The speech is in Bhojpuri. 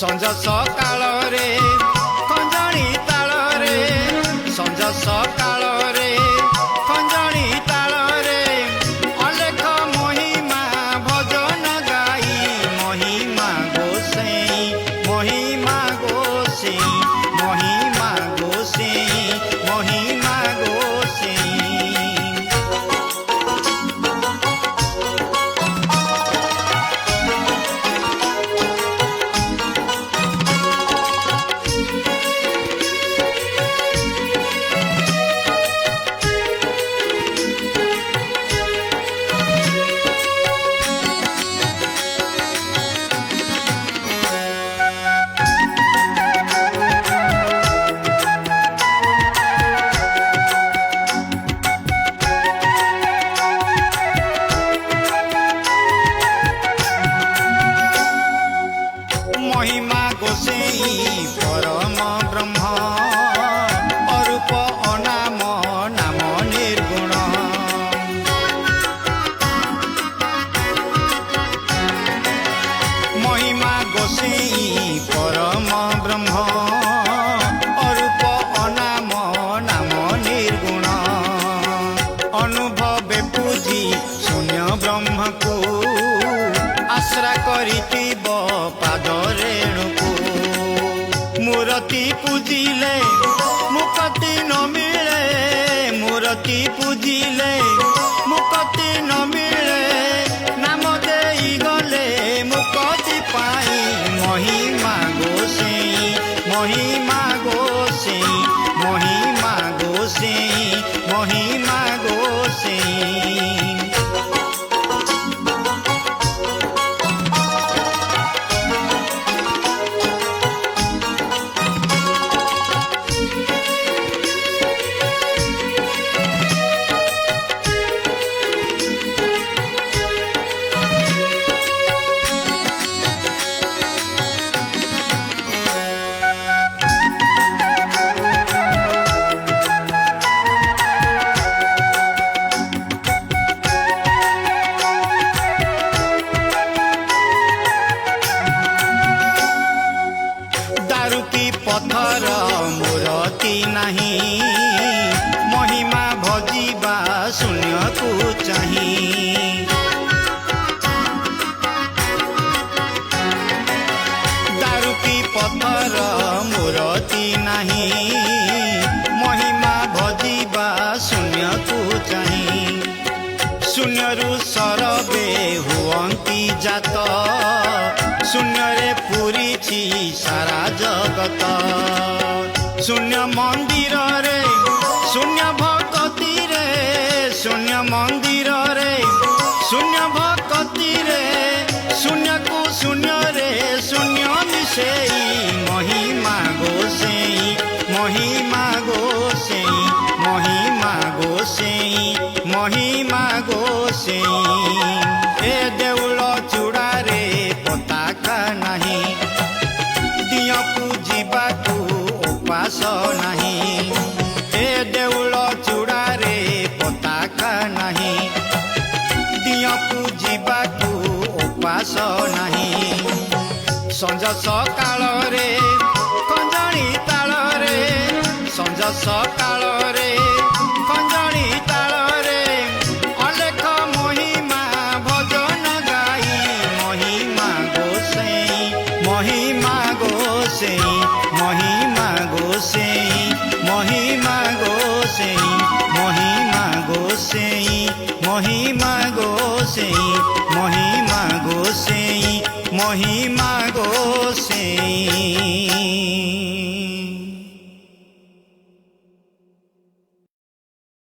संज सकाल रे खंजणी ताल रे संज सकाल रे खंजणी ताल रे अलेख महिमा भजन गाई महिमा गोसेई महिमा गोसेई महिमा गोसेई महिमा गोसेई। महिमा गोसेई परम ब्रह्म अरूप अनाम नाम निर्गुण महिमा गोसेई परम ब्रह्म अरूप अनाम नाम निर्गुण अनुभवे पूजी शून्य ब्रह्म को आश्रा करिथिब पाद रेणुको मूर्ति पूजिले मुक्ति न मिले मूर्ति पूजिले मुक्ति न मिले नाम देई गले मुक्ति पाई महिमा गोसेई महिमा गोसेई महिमा गोसेई महिमा गोसेई। पथर मूर्ति नहीं महिमा भजिबा शून्य को चाही दारुकी पथर मूर्ति नहीं महिमा भजिबा शून्य को चाही शून्यरु सरबे हुअंती जात शून्य रे पूरीछि सारा जगत शून्य मंदिर रे शून्य भक्ति रे शून्य मंदिर रे शून्य भक्ति रे शून्य को शून्य रे शून्य मिसेई महिमा गोसेई महिमा गोसेई महिमा गोसेई महिमा गोसेई। ए देउल चूड़ा रे पताका नहीं दिया पूजिबा को उपास नहीं ए देउल चूड़ा रे पताका नहीं दिया पूजिबा को उपास नहीं संज सकाल रे खंजणी ताल रे संज सकाल रे खंजणी ताल रे अलेख महिमा भजन गाई महिमा गोसेई महिमा गोसेई महिमा गोसेई महिमा गो গোসেই মহিমা গোসেই মহিমা গোসেই মহিমা গোসেই মহিমা গোসেই